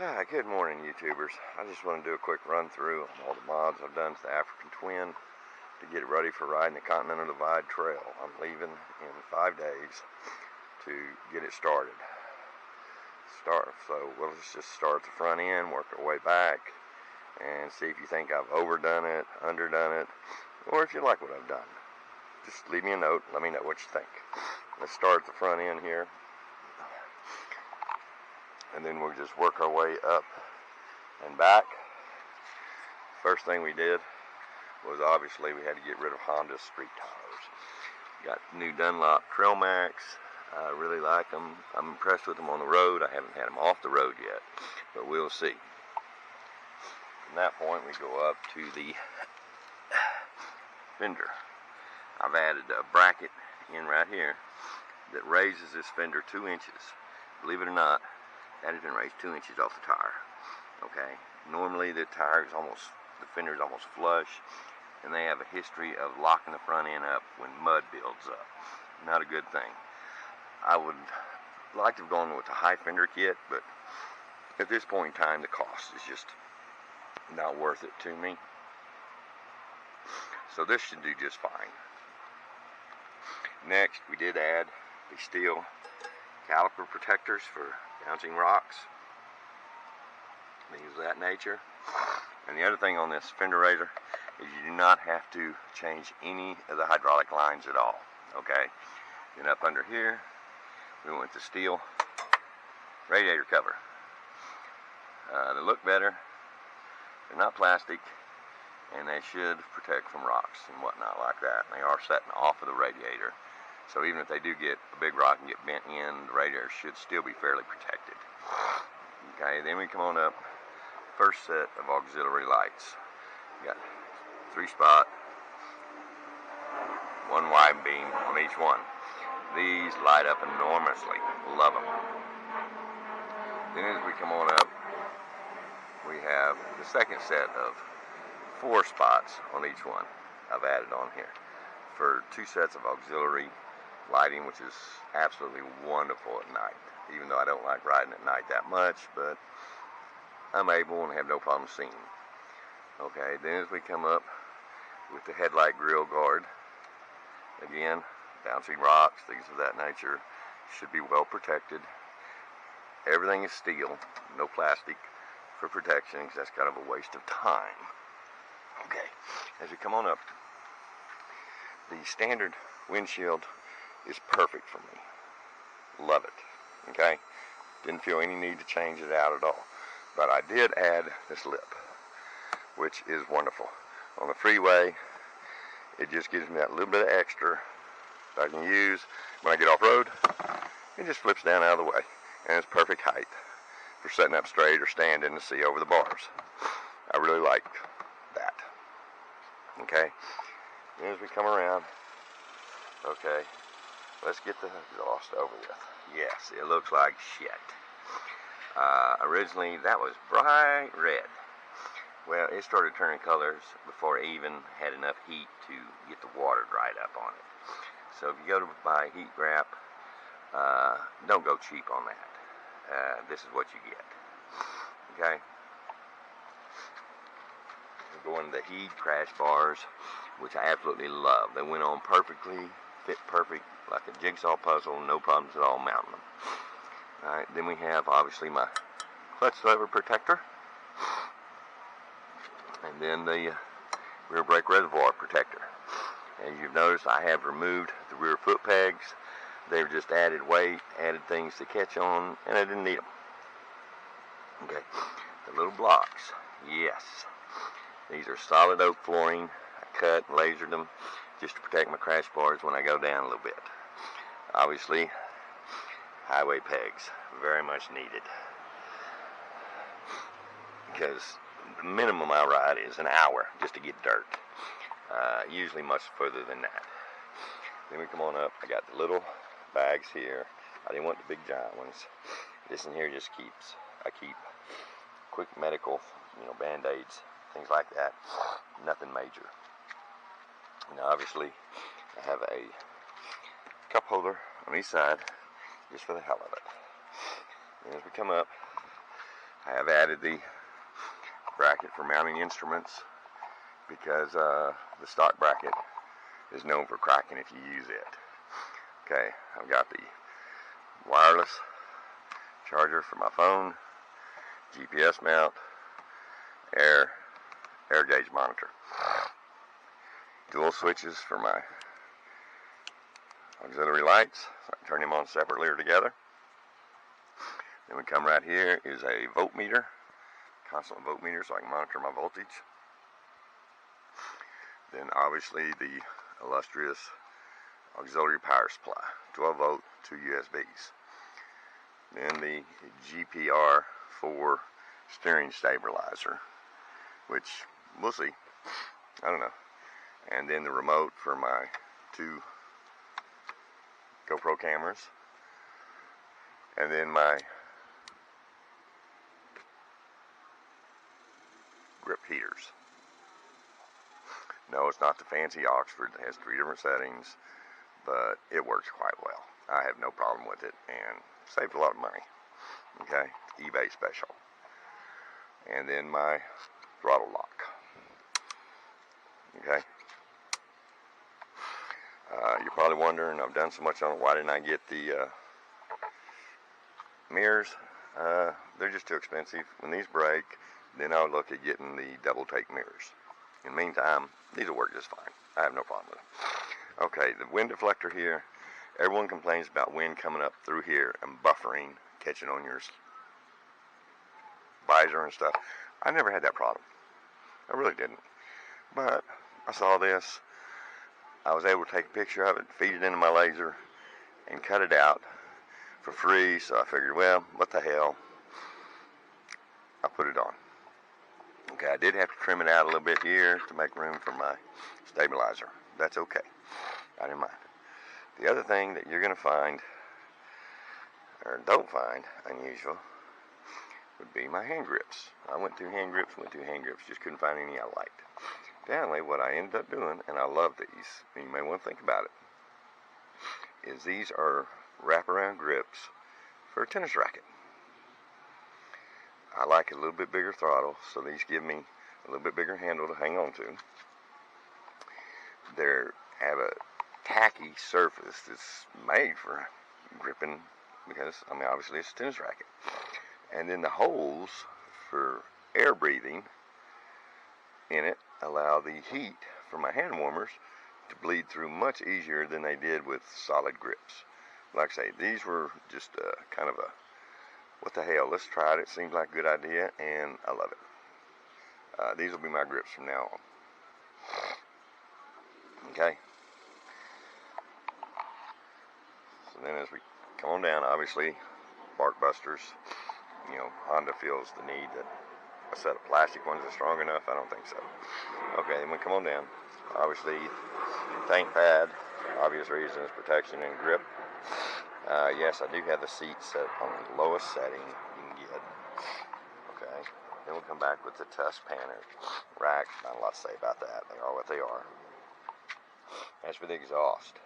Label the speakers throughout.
Speaker 1: Hi, good morning, YouTubers. I just want to do a quick run through on all the mods I've done to the African Twin to get it ready for riding the Continental Divide Trail. I'm leaving in 5 days to get it started. So let's just start at the front end, work our way back, and see if you think I've overdone it, underdone it, or if you like what I've done. Just leave me a note, let me know what you think. Let's start at the front end here, and then we'll just work our way up and back. First thing we did was obviously we had to get rid of Honda's street tires. Got new Dunlop Trail Max. I really like them. I'm impressed with them on the road. I haven't had them off the road yet, but we'll see. From that point we go up to the fender. I've added a bracket in right here that raises this fender 2 inches. Believe it or not, that has been raised 2 inches off the tire. Okay, normally the fender is almost flush, and they have a history of locking the front end up when mud builds up. Not a good thing. I would like to have gone with a high fender kit, but at this point in time the cost is just not worth it to me. So this should do just fine. Next, we did add the steel caliper protectors for bouncing rocks, things of that nature. And the other thing on this fender raiser is you do not have to change any of the hydraulic lines at all. Okay, then up under here we went with the steel radiator cover. They look better, they're not plastic, and they should protect from rocks and whatnot like that. And they are setting off of the radiator, so even if they do get a big rock and get bent in, the radiator should still be fairly protected. Okay, then we come on up. First set of auxiliary lights. We got 3-spot, 1 wide beam on each one. These light up enormously. Love them. Then as we come on up, we have the second set of 4 spots on each one I've added on here for 2 sets of auxiliary lighting, which is absolutely wonderful at night, even though I don't like riding at night that much, but I'm able and have no problem seeing. Okay, then as we come up with the headlight grill guard, again, bouncing rocks, things of that nature, should be well protected. Everything is steel, no plastic for protection, because that's kind of a waste of time. Okay, as we come on up, the standard windshield is perfect for me. Love it. Okay, didn't feel any need to change it out at all. But I did add this lip, which is wonderful. On the freeway, it just gives me that little bit of extra that I can use when I get off-road. It just flips down out of the way, and it's perfect height for setting up straight or standing to see over the bars. I really like that. Okay, and as we come around, okay, let's get the exhaust over with. Yes, it looks like shit. Originally that was bright red. Well, it started turning colors before it even had enough heat to get the water dried up on it. So if you go to buy heat wrap, don't go cheap on that. This is what you get. Okay, we're going to the heat crash bars, which I absolutely love. They went on perfectly, fit perfect, like a jigsaw puzzle, no problems at all mounting them. Alright, then we have obviously my clutch lever protector, and then the rear brake reservoir protector. As you've noticed, I have removed the rear foot pegs. They've just added weight, added things to catch on, and I didn't need them. Okay, the little blocks, yes, these are solid oak flooring. I cut and lasered them just to protect my crash bars when I go down a little bit. Obviously, highway pegs, very much needed, because the minimum I ride is an hour just to get dirt, usually much further than that. Then we come on up, I got the little bags here. I didn't want the big giant ones. This in here just I keep quick medical, band-aids, things like that, nothing major. Now obviously I have a cup holder on each side just for the hell of it. And as we come up I have added the bracket for mounting instruments because the stock bracket is known for cracking if you use it. Okay, I've got the wireless charger for my phone, GPS mount, air gauge monitor, dual switches for my auxiliary lights, so I can turn them on separately or together. Then we come right here is a voltmeter, constant voltmeter, so I can monitor my voltage. Then obviously the illustrious auxiliary power supply, 12 volt, 2 USBs. Then the GPR4 steering stabilizer, which we'll see, I don't know. And then the remote for my 2 GoPro cameras. And then my grip heaters. No, it's not the fancy Oxford. It has 3 different settings, but it works quite well. I have no problem with it and saved a lot of money. Okay, eBay special. And then my throttle lock. Okay. You're probably wondering, I've done so much on it, why didn't I get the mirrors? They're just too expensive. When these break, then I'll look at getting the double take mirrors. In the meantime, these will work just fine. I have no problem with them. Okay, the wind deflector here. Everyone complains about wind coming up through here and buffering, catching on your visor and stuff. I never had that problem. I really didn't. But I saw this. I was able to take a picture of it, feed it into my laser, and cut it out for free. So I figured, well, what the hell? I'll put it on. Okay, I did have to trim it out a little bit here to make room for my stabilizer. That's okay. I didn't mind. The other thing that you're going to find, or don't find, unusual, would be my hand grips. I went through hand grips, just couldn't find any I liked. Apparently, what I ended up doing, and I love these, and you may want to think about it, is these are wraparound grips for a tennis racket. I like a little bit bigger throttle, so these give me a little bit bigger handle to hang on to. They have a tacky surface that's made for gripping because, I mean, obviously it's a tennis racket. And then the holes for air breathing in it allow the heat from my hand warmers to bleed through much easier than they did with solid grips. Like I say, these were just kind of a, what the hell, let's try it. It seems like a good idea, and I love it. These will be my grips from now on. Okay. So then as we come on down, obviously, bark busters. You know, Honda feels the need that a set of plastic ones are strong enough. I don't think so. Okay, then we come on down. Obviously, tank pad, for obvious reasons, protection and grip. Yes, I do have the seat set on the lowest setting you can get. Okay, then we'll come back with the tusk panner racks. Not a lot to say about that. They are what they are. As for the exhaust,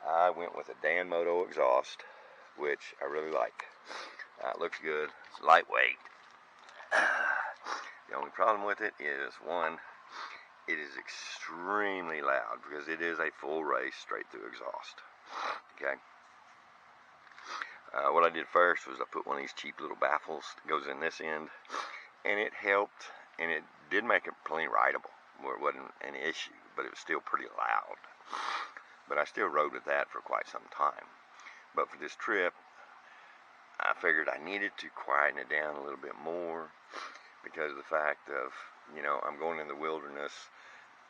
Speaker 1: I went with a Dan Moto exhaust, which I really like. It looks good. It's lightweight. The only problem with it is, one, it is extremely loud because it is a full race straight through exhaust. Okay. What I did first was I put one of these cheap little baffles that goes in this end, and it helped, and it did make it plenty rideable, where it wasn't an issue, but it was still pretty loud. But I still rode with that for quite some time. But for this trip, I figured I needed to quieten it down a little bit more because of the fact of, you know, I'm going in the wilderness,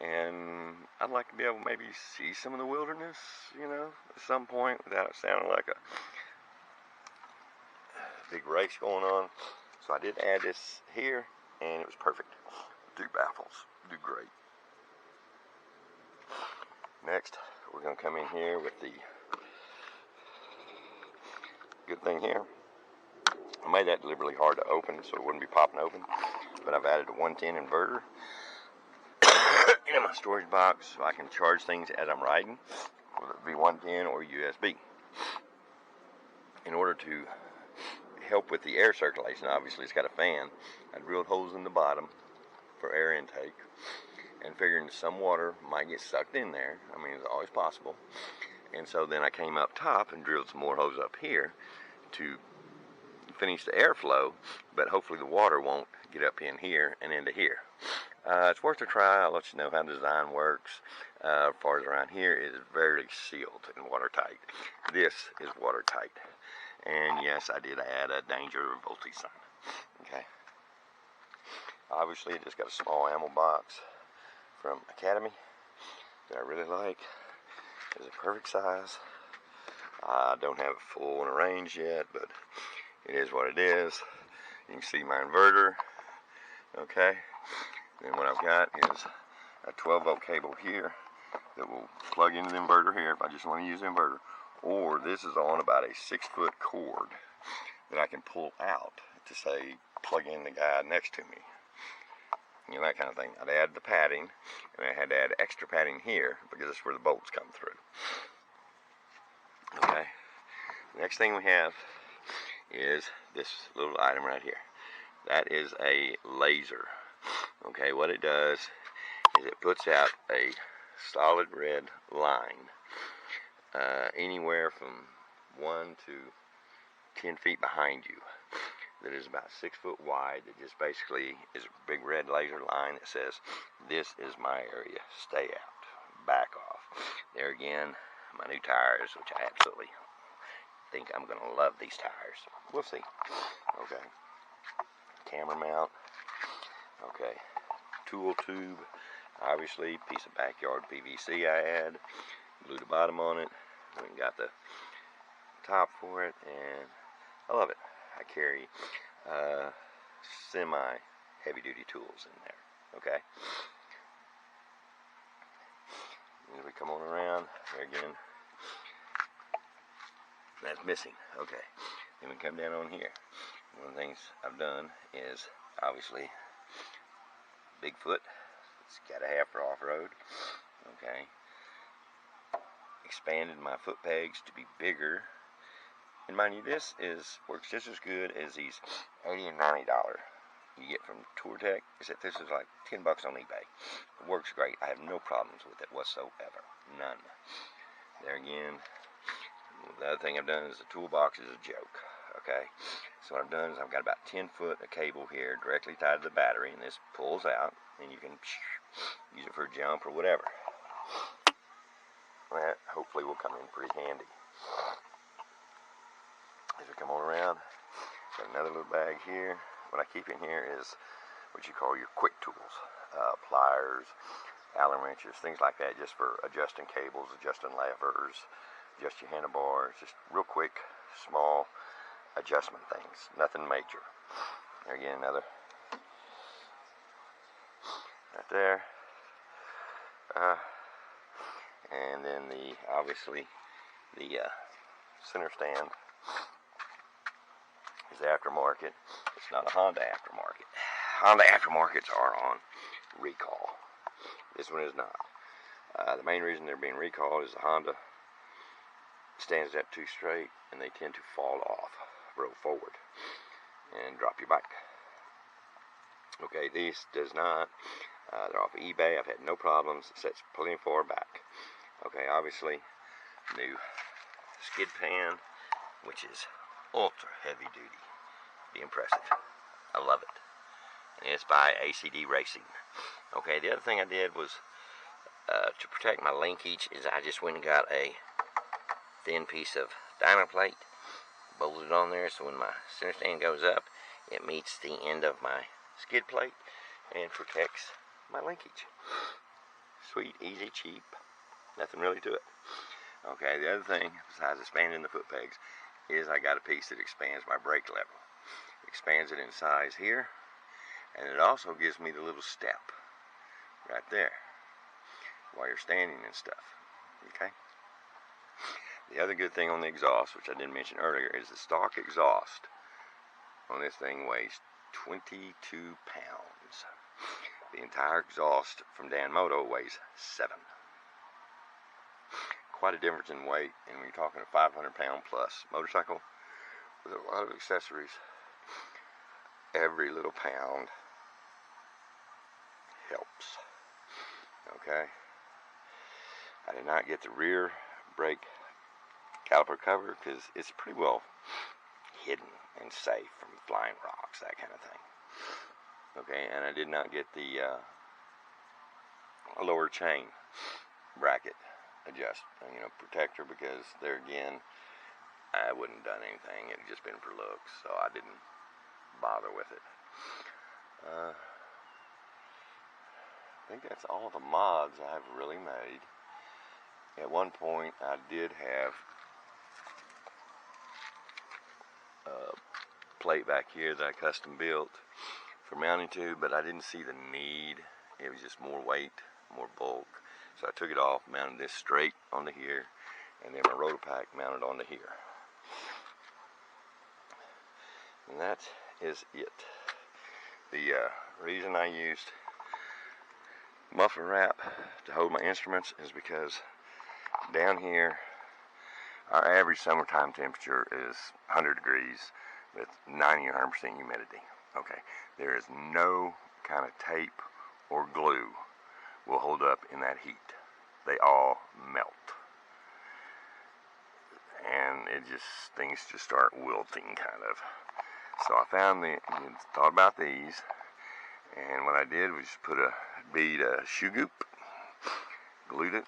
Speaker 1: and I'd like to be able to maybe see some of the wilderness, you know, at some point without it sounding like a big race going on. So I did add this here, and it was perfect. 2 baffles, do great. Next, we're going to come in here with the good thing here. I made that deliberately hard to open so it wouldn't be popping open, but I've added a 110 inverter in my storage box so I can charge things as I'm riding, whether it be 110 or USB. In order to help with the air circulation. Obviously, it's got a fan. I drilled holes in the bottom for air intake, and figuring some water might get sucked in there. I mean, it's always possible. And so then I came up top and drilled some more holes up here to finish the airflow, but hopefully the water won't get up in here and into here. It's worth a try. I'll let you know how the design works. As far as around here, it is very sealed and watertight. This is watertight. And yes, I did add a danger voltage sign. Okay. Obviously, I just got a small ammo box from Academy that I really like. It's a perfect size. I don't have it full in a range yet, but it is what it is. You can see my inverter. Okay. Then what I've got is a 12-volt cable here that will plug into the inverter here if I just want to use the inverter. Or this is on about a 6-foot cord that I can pull out to say plug in the guy next to me. You know, that kind of thing. I'd add the padding, and I had to add extra padding here because that's where the bolts come through. Okay. The next thing we have is this little item right here. That is a laser. Okay, what it does is it puts out a solid red line anywhere from 1 to 10 feet behind you that is about 6 foot wide, that just basically is a big red laser line that says, this is my area, stay out, back off. There again, my new tires, which I absolutely think I'm going to love these tires. We'll see. Okay. Camera mount. Okay. Tool tube. Obviously, piece of backyard PVC I had. Glued the bottom on it. Went and got the top for it, and I love it. I carry semi-heavy duty tools in there. Okay. As we come on around, there again, that's missing. Okay. Then we come down on here. One of the things I've done is, obviously, Bigfoot. It's got a half for off-road. Okay. Expanded my foot pegs to be bigger. And mind you, this works just as good as these $80 and $90 you get from TourTech, except this is like $10 on eBay. It works great. I have no problems with it whatsoever. None. There again, the other thing I've done is the toolbox is a joke. Okay, so what I've done is I've got about 10 foot of cable here directly tied to the battery, and this pulls out, and you can use it for a jump or whatever. That hopefully will come in pretty handy. As we come on around, got another little bag here. What I keep in here is what you call your quick tools, pliers, Allen wrenches, things like that, just for adjusting cables, adjusting levers, adjust your handlebars, just real quick, small adjustment things, nothing major. There again, another right there. And then obviously the center stand is aftermarket. It's not a Honda aftermarket. Honda aftermarkets are on recall. This one is not. The main reason they're being recalled is the Honda stands up too straight, and they tend to fall off, roll forward, and drop your bike. Okay, this does not. They're off eBay. I've had no problems. It sets plenty far back. Okay, obviously, new skid pan, which is ultra heavy duty. Be impressive. I love it. And it's by ACD Racing. Okay, the other thing I did was to protect my linkage is I just went and got a thin piece of Dynaplate, bolted on there, so when my center stand goes up, it meets the end of my skid plate and protects my linkage. Sweet, easy, cheap, nothing really to it. Okay, the other thing, besides expanding the foot pegs, is I got a piece that expands my brake lever. Expands it in size here, and it also gives me the little step right there while you're standing and stuff. Okay. The other good thing on the exhaust, which I didn't mention earlier, is the stock exhaust on this thing weighs 22 pounds. The entire exhaust from Dan Moto weighs 7. Quite a difference in weight, and when you're talking a 500-pound plus motorcycle, with a lot of accessories. Every little pound helps. Okay. I did not get the rear brake caliper cover because it's pretty well hidden and safe from flying rocks, that kind of thing. Okay, and I did not get the lower chain bracket protector, because there again, I wouldn't have done anything. It had just been for looks, so I didn't bother with it. I think that's all the mods I've really made. At one point, I did have a plate back here that I custom built for mounting to, but I didn't see the need. It was just more weight, more bulk. So I took it off, mounted this straight onto here, and then my rotor pack mounted onto here. And that is it. The reason I used muffler wrap to hold my instruments is because down here, our average summertime temperature is 100 degrees with 90 or 100% humidity. Okay, there is no kind of tape or glue will hold up in that heat. They all melt. And things just start wilting, kind of. So I thought about these, and what I did was just put a bead of shoe goop, glued it,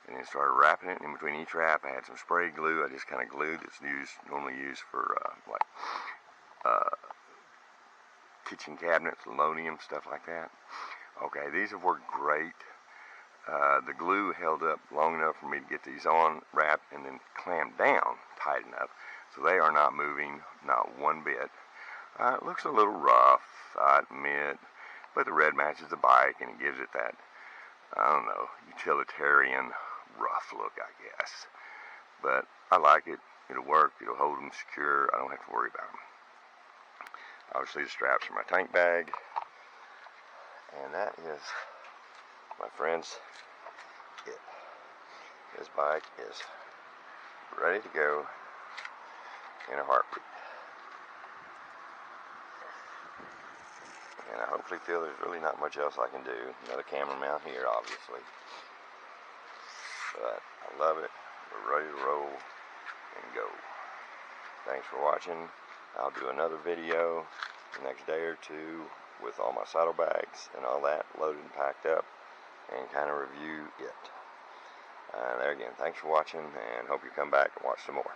Speaker 1: and then started wrapping it. In between each wrap, I had some spray glue. I just kind of glued. It's normally used for kitchen cabinets, linoleum, stuff like that. Okay, these have worked great. The glue held up long enough for me to get these on, wrapped, and then clamped down tight enough, so they are not moving, not one bit. It looks a little rough, I admit, but the red matches the bike, and it gives it that, I don't know, utilitarian rough look, I guess. But I like it. It'll work. It'll hold them secure. I don't have to worry about them. Obviously, the straps are my tank bag. And that is, my friends, it. This bike is ready to go in a heartbeat. And I hopefully feel there's really not much else I can do. Another camera mount here, obviously. But I love it. We're ready to roll and go. Thanks for watching. I'll do another video the next day or two with all my saddlebags and all that loaded and packed up, and kind of review it. There again, thanks for watching, and hope you come back and watch some more.